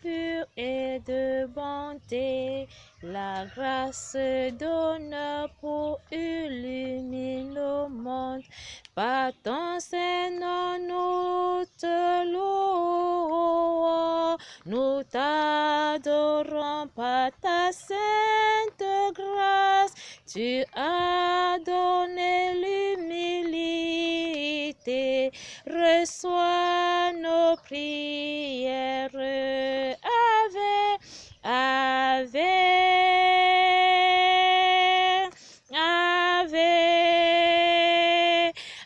pure et de bonté, la grâce d'honneur pour illuminer le monde. Par ton Saint-Nom, nous te louons, nous t'adorons par ta sainte grâce. Tu as donné l'humilité, reçois nos prières. Ave, Ave, Ave,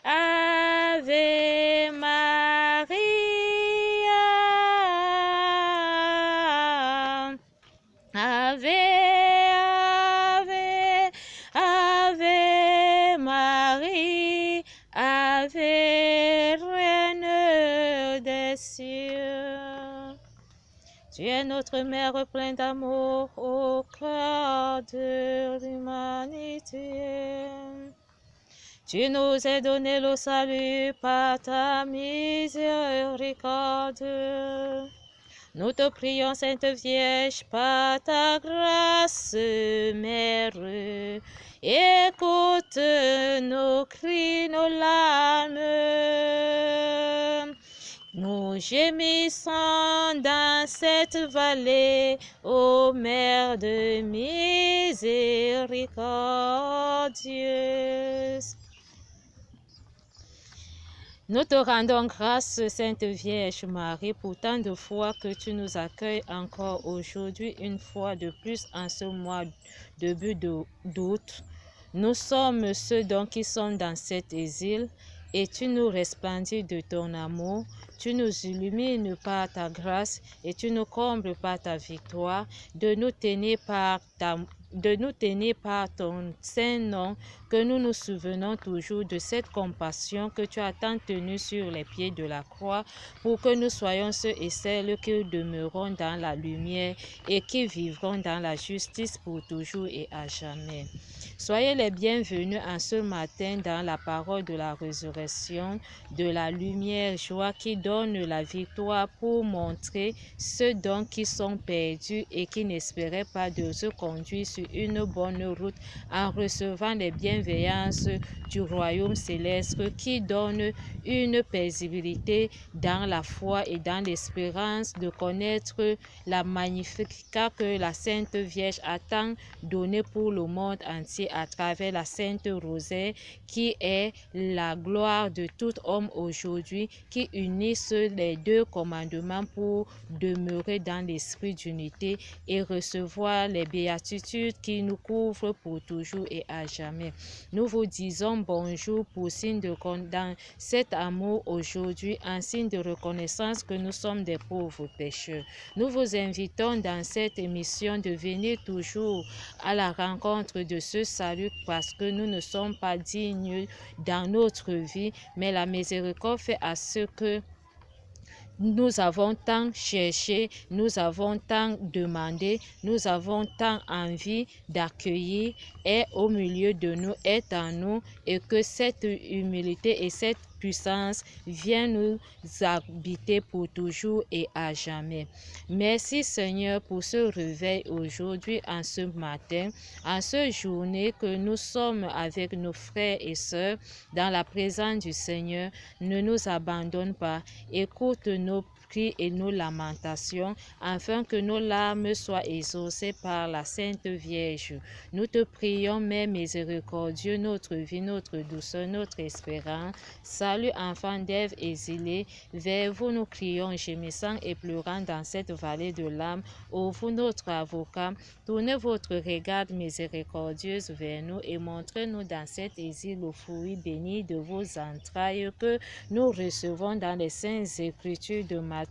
Ave Maria, Ave, Ave, Ave Marie, Ave Reine des cieux. Tu es notre mère pleine d'amour au cœur de l'humanité. Tu nous as donné le salut par ta miséricorde. Nous te prions, Sainte Vierge, par ta grâce, Mère, écoute nos cris, nos larmes. Nous gémissons dans cette vallée, ô Mère de miséricordieuse. Nous te rendons grâce, Sainte Vierge Marie, pour tant de fois que tu nous accueilles encore aujourd'hui, une fois de plus en ce mois début d'août. Nous sommes ceux donc qui sont dans cet exil et tu nous resplendis de ton amour. Tu nous illumines par ta grâce et tu nous combles par ta victoire, de nous tenir par ton saint nom, que nous nous souvenons toujours de cette compassion que tu as tant tenue sur les pieds de la croix, pour que nous soyons ceux et celles qui demeurons dans la lumière et qui vivront dans la justice pour toujours et à jamais. Soyez les bienvenus en ce matin dans la parole de la résurrection, de la lumière, joie qui donne la victoire, pour montrer ceux donc qui sont perdus et qui n'espéraient pas de se conduire sur une bonne route en recevant les bienveillances du royaume céleste qui donne une paisibilité dans la foi et dans l'espérance de connaître la Magnificat que la Sainte Vierge a tant donné pour le monde entier à travers la Sainte Rosaire, qui est la gloire de tout homme aujourd'hui, qui unissent les deux commandements pour demeurer dans l'esprit d'unité et recevoir les béatitudes qui nous couvrent pour toujours et à jamais. Nous vous disons bonjour pour signe de dans cet amour aujourd'hui, en signe de reconnaissance que nous sommes des pauvres pécheurs. Nous vous invitons dans cette émission de venir toujours à la rencontre de ce salut, parce que nous ne sommes pas dignes dans notre vie, mais la miséricorde fait à ce que nous avons tant cherché, nous avons tant demandé, nous avons tant envie d'accueillir, est au milieu de nous, est en nous, et que cette humilité et cette puissance viennent nous habiter pour toujours et à jamais. Merci Seigneur pour ce réveil aujourd'hui, en ce matin, en ce journée que nous sommes avec nos frères et sœurs dans la présence du Seigneur. Ne nous abandonne pas, écoute nos cris et nos lamentations, afin que nos larmes soient exaucées par la Sainte Vierge. Nous te prions, Mère miséricordieux, notre vie, notre douceur, notre espérance. Salut, enfants d'Ève exilés, vers vous nous crions, gémissant et pleurant dans cette vallée de larmes. Ô vous, notre avocat, tournez votre regard miséricordieuse vers nous et montrez-nous dans cet exil le fruit béni de vos entrailles que nous recevons dans les saintes écritures de Matthieu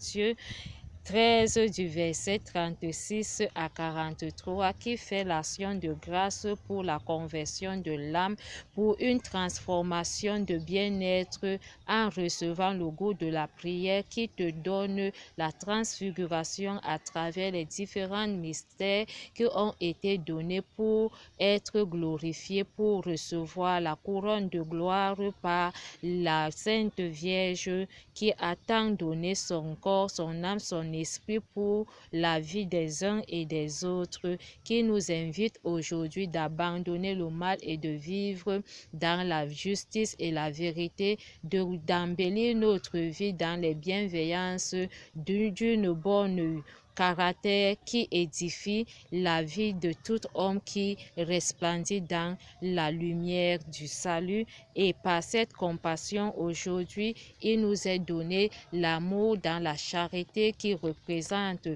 13 du verset 36 à 43, qui fait l'action de grâce pour la conversion de l'âme, pour une transformation de bien-être en recevant le goût de la prière, qui te donne la transfiguration à travers les différents mystères qui ont été donnés pour être glorifiés, pour recevoir la couronne de gloire par la Sainte Vierge qui a tant donné son corps, son âme, son esprit pour la vie des uns et des autres, qui nous invite aujourd'hui d'abandonner le mal et de vivre dans la justice et la vérité, d'embellir notre vie dans les bienveillances d'une bonne caractère qui édifie la vie de tout homme qui resplendit dans la lumière du salut. Et par cette compassion aujourd'hui, il nous est donné l'amour dans la charité qui représente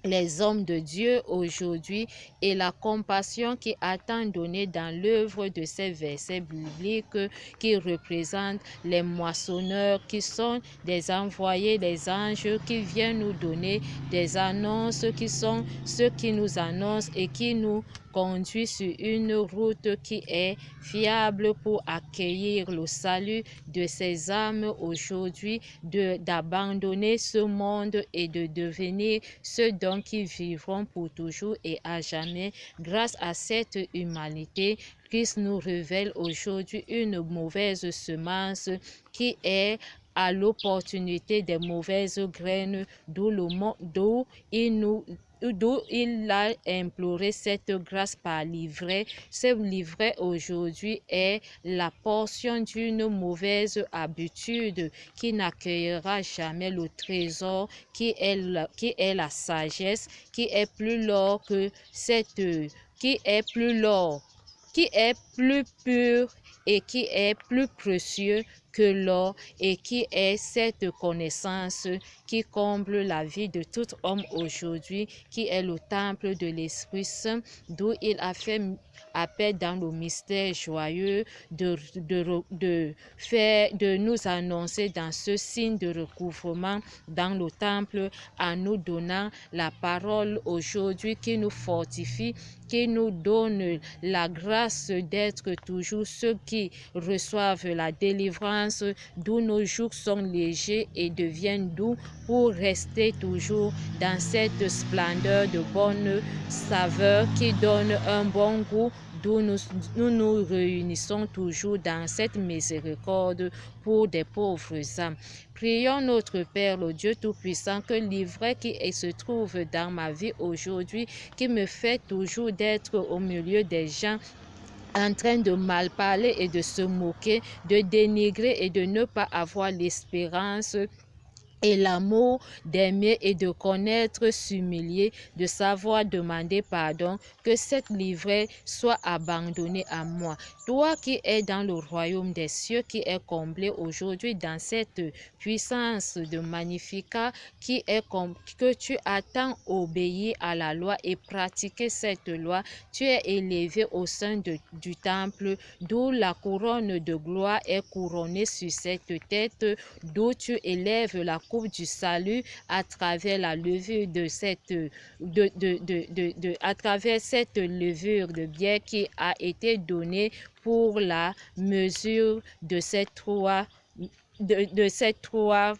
les hommes de Dieu aujourd'hui et la compassion qui a tant donné dans l'œuvre de ces versets bibliques qui représentent les moissonneurs qui sont des envoyés, des anges qui viennent nous donner des annonces qui sont ceux qui nous annoncent et qui nous conduit sur une route qui est fiable pour accueillir le salut de ces âmes aujourd'hui, d'abandonner ce monde et de devenir ceux dont qui vivront pour toujours et à jamais. Grâce à cette humanité, Christ nous révèle aujourd'hui une mauvaise semence qui est à l'opportunité des mauvaises graines, d'où il a imploré cette grâce par livret. Ce livret aujourd'hui est la portion d'une mauvaise habitude qui n'accueillera jamais le trésor qui est la sagesse, qui est plus l'or que cette, qui est plus l'or, qui est plus pur et qui est plus précieux que l'or et qui est cette connaissance qui comble la vie de tout homme aujourd'hui, qui est le temple de l'Esprit Saint, d'où il a fait appel dans le mystère joyeux de nous annoncer dans ce signe de recouvrement dans le temple en nous donnant la parole aujourd'hui qui nous fortifie, qui nous donne la grâce d'être toujours ceux qui reçoivent la délivrance, d'où nos jours sont légers et deviennent doux pour rester toujours dans cette splendeur de bonne saveur qui donne un bon goût, d'où nous réunissons toujours dans cette miséricorde pour des pauvres âmes. Prions notre Père, le Dieu Tout-Puissant, que le livret qui se trouve dans ma vie aujourd'hui, qui me fait toujours d'être au milieu des gens en train de mal parler et de se moquer, de dénigrer et de ne pas avoir l'espérance et l'amour d'aimer et de connaître, s'humilier, de savoir demander pardon, que cette livrée soit abandonnée à moi. Toi qui es dans le royaume des cieux, qui est comblé aujourd'hui dans cette puissance de Magnificat, que tu as tant obéi à la loi et pratiqué cette loi, tu es élevé au sein du temple, d'où la couronne de gloire est couronnée sur cette tête, d'où tu élèves la coupe du salut à travers la levure de cette à travers cette levure de bière qui a été donnée pour la mesure de cette trois de ces trois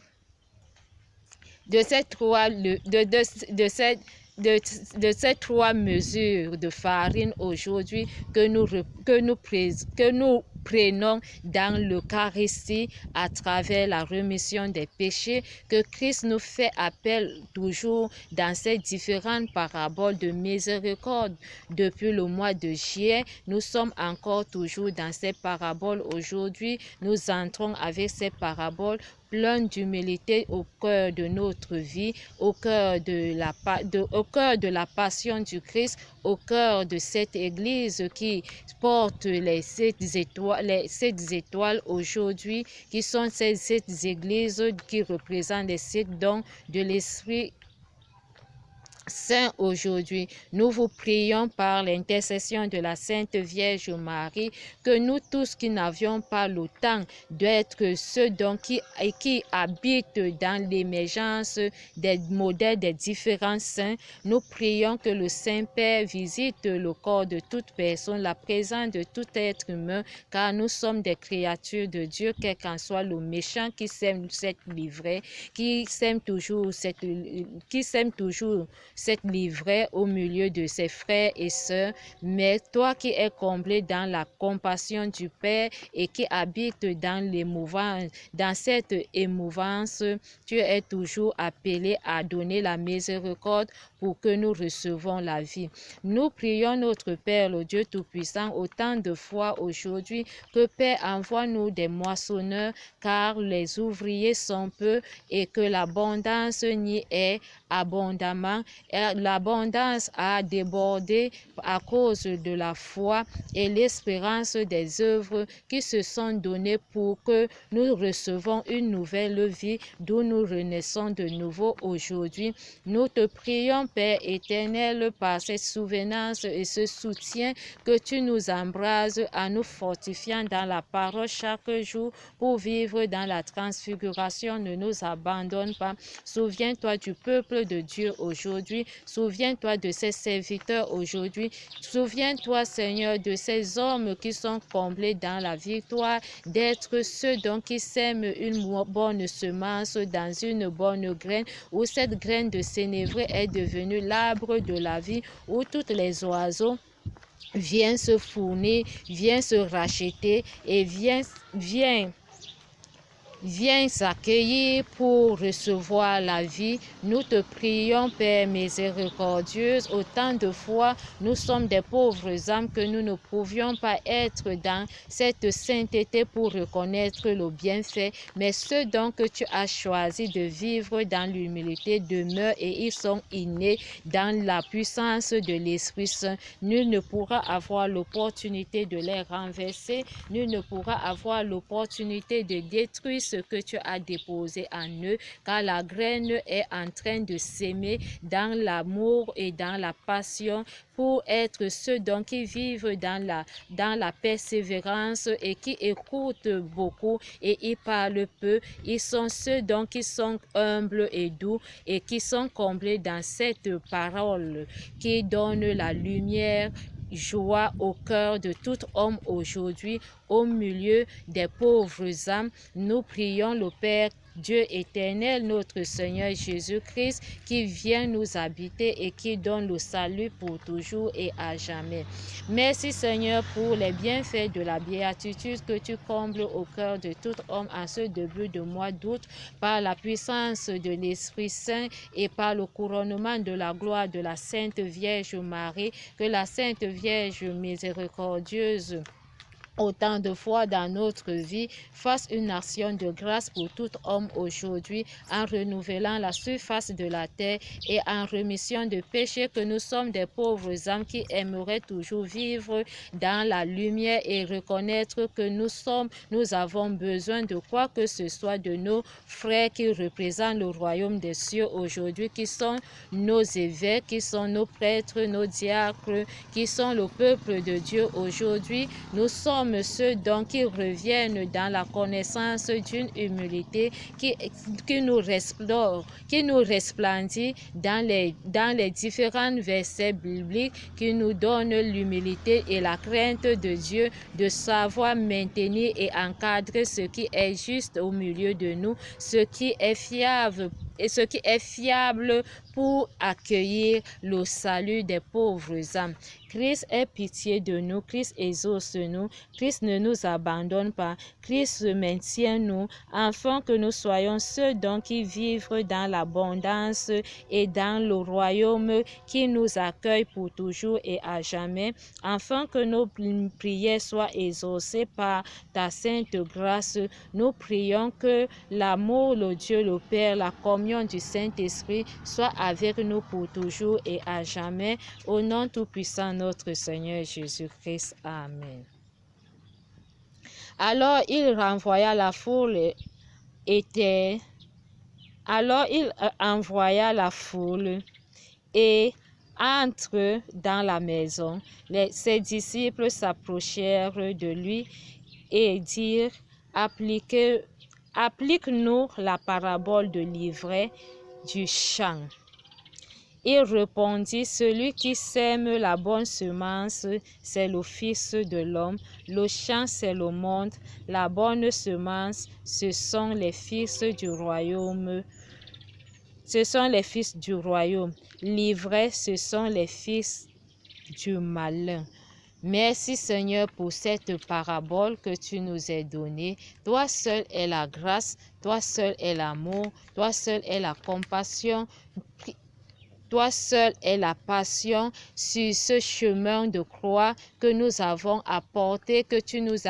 mesures de farine aujourd'hui que nous prenons dans l'Eucharistie à travers la rémission des péchés, que Christ nous fait appel toujours dans ces différentes paraboles de miséricorde. Depuis le mois de juillet, nous sommes encore toujours dans ces paraboles aujourd'hui. Nous entrons avec ces paraboles plein d'humilité au cœur de notre vie, au cœur de la passion du Christ, au cœur de cette Église qui porte les 7 étoiles aujourd'hui, qui sont ces 7 églises qui représentent les 7 dons de l'Esprit Saint aujourd'hui. Nous vous prions par l'intercession de la Sainte Vierge Marie que nous tous qui n'avions pas le temps d'être ceux qui habitent dans l'émergence des modèles des différents saints, nous prions que le Saint-Père visite le corps de toute personne, la présence de tout être humain, car nous sommes des créatures de Dieu, quel qu'en soit le méchant qui sème cette livrée, qui sème toujours cette livrée au milieu de ses frères et sœurs, mais toi qui es comblé dans la compassion du Père et qui habites dans cette émouvance, tu es toujours appelé à donner la miséricorde pour que nous recevons la vie. Nous prions notre Père, le Dieu Tout-Puissant, autant de fois aujourd'hui que Père envoie-nous des moissonneurs, car les ouvriers sont peu et que l'abondance n'y est abondamment. L'abondance a débordé à cause de la foi et l'espérance des œuvres qui se sont données pour que nous recevons une nouvelle vie d'où nous renaissons de nouveau aujourd'hui. Nous te prions, Père éternel, par cette souvenance et ce soutien que tu nous embrases en nous fortifiant dans la parole chaque jour pour vivre dans la transfiguration. Ne nous abandonne pas. Souviens-toi du peuple de Dieu aujourd'hui. Souviens-toi de ses serviteurs aujourd'hui. Souviens-toi, Seigneur, de ces hommes qui sont comblés dans la victoire, d'être ceux dont qui sèment une bonne semence dans une bonne graine, où cette graine de sénévré est devenue l'arbre de la vie, où tous les oiseaux viennent se fournir, viennent se racheter et viennent s'accueillir pour recevoir la vie. Nous te prions, Père miséricordieux, autant de fois nous sommes des pauvres âmes que nous ne pouvions pas être dans cette sainteté pour reconnaître le bienfait, mais ceux donc que tu as choisi de vivre dans l'humilité demeurent et ils sont innés dans la puissance de l'Esprit Saint. Nul ne pourra avoir l'opportunité de les renverser, nul ne pourra avoir l'opportunité de détruire ce que tu as déposé en eux, car la graine est en train de s'aimer dans l'amour et dans la passion pour être ceux donc qui vivent dans la persévérance et qui écoutent beaucoup et ils parlent peu. Ils sont ceux donc qui sont humbles et doux et qui sont comblés dans cette parole qui donne la lumière, joie au cœur de tout homme aujourd'hui, au milieu des pauvres âmes. Nous prions le Père Dieu éternel, notre Seigneur Jésus-Christ, qui vient nous habiter et qui donne le salut pour toujours et à jamais. Merci Seigneur pour les bienfaits de la béatitude que tu combles au cœur de tout homme en ce début de mois d'août par la puissance de l'Esprit Saint et par le couronnement de la gloire de la Sainte Vierge Marie. Que la Sainte Vierge miséricordieuse autant de fois dans notre vie, fasse une action de grâce pour tout homme aujourd'hui en renouvelant la surface de la terre et en remission de péché, que nous sommes des pauvres âmes qui aimeraient toujours vivre dans la lumière et reconnaître que nous avons besoin de quoi que ce soit de nos frères qui représentent le royaume des cieux aujourd'hui, qui sont nos évêques, qui sont nos prêtres, nos diacres, qui sont le peuple de Dieu aujourd'hui. Nous sommes ceux donc qui reviennent dans la connaissance d'une humilité qui nous resplendit dans les différents versets bibliques, qui nous donnent l'humilité et la crainte de Dieu, de savoir maintenir et encadrer ce qui est juste au milieu de nous, ce qui est fiable pour accueillir le salut des pauvres âmes. Christ ait pitié de nous, Christ exauce-nous, Christ ne nous abandonne pas, Christ maintient-nous, afin que nous soyons ceux donc qui vivent dans l'abondance et dans le royaume qui nous accueille pour toujours et à jamais, afin que nos prières soient exaucées par ta sainte grâce. Nous prions que l'amour, le Dieu, le Père, la communion du Saint-Esprit soit avec nous pour toujours et à jamais. Au nom tout-puissant notre Seigneur Jésus-Christ. Amen. Alors il renvoya la foule et entre dans la maison. Ses disciples s'approchèrent de lui et dirent: Applique-nous la parabole de l'ivraie du champ. Il répondit: Celui qui sème la bonne semence, c'est le Fils de l'homme. Le champ, c'est le monde. La bonne semence, ce sont les fils du royaume. ce sont les fils du royaume. L'ivraie, ce sont les fils du malin. Merci Seigneur pour cette parabole que tu nous as donnée. Toi seul est la grâce, toi seul est l'amour, toi seul est la compassion. Toi seul est la passion sur ce chemin de croix que nous avons apporté, que tu nous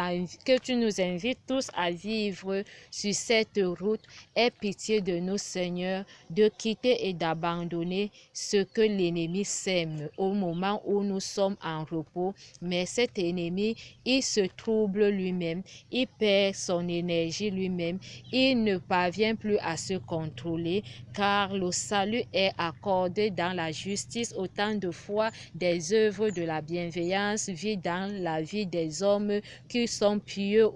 invites tous à vivre sur cette route. Aie pitié de nous, Seigneur, de quitter et d'abandonner ce que l'ennemi sème au moment où nous sommes en repos. Mais cet ennemi, il se trouble lui-même, il perd son énergie lui-même, il ne parvient plus à se contrôler, car le salut est accordé dans la justice autant de fois des œuvres de la bienveillance vit dans la vie des hommes qui sont pieux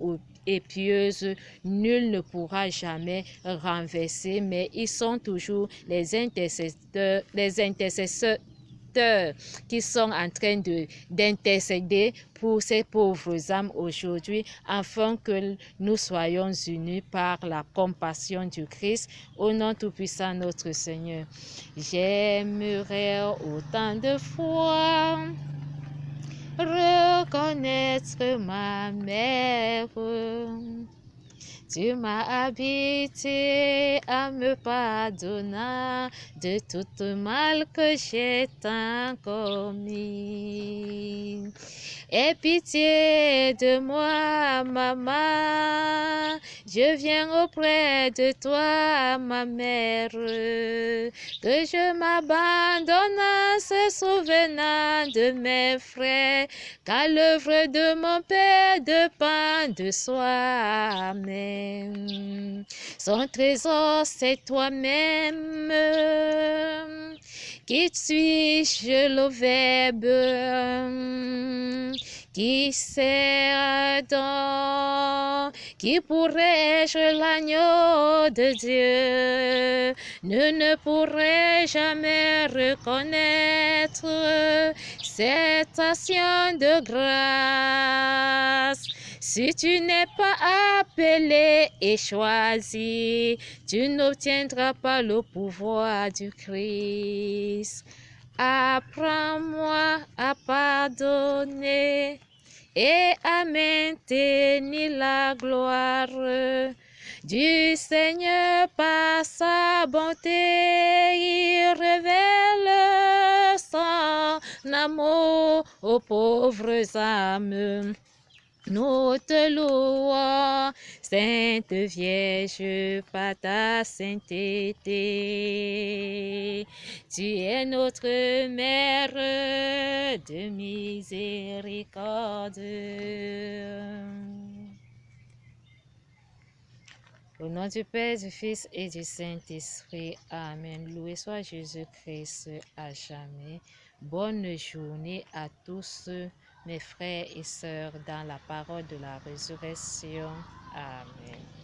et pieuses. Nul ne pourra jamais renverser, mais ils sont toujours les intercesseurs qui sont en train d'intercéder pour ces pauvres âmes aujourd'hui, afin que nous soyons unis par la compassion du Christ. Au nom tout-puissant notre Seigneur, j'aimerais autant de fois reconnaître ma mère. Tu m'as habité à me pardonner de tout mal que j'ai tant commis. Aie pitié de moi, maman. Je viens auprès de toi, ma mère. Que je m'abandonne en se souvenant de mes frères, car l'œuvre de mon Père dépend de soi-même. Son trésor, c'est toi-même. Qui suis-je, le Verbe, qui sert donc, qui pourrais-je, l'agneau de Dieu, ne pourrais jamais reconnaître cette action de grâce. Si tu n'es pas appelé et choisi, tu n'obtiendras pas le pouvoir du Christ. Apprends-moi à pardonner et à maintenir la gloire du Seigneur par sa bonté. Il révèle son amour aux pauvres âmes. Nous te louons, Sainte Vierge, par ta sainteté. Tu es notre Mère de miséricorde. Au nom du Père, du Fils et du Saint-Esprit. Amen. Loué soit Jésus-Christ à jamais. Bonne journée à tous mes frères et sœurs dans la parole de la résurrection. Amen.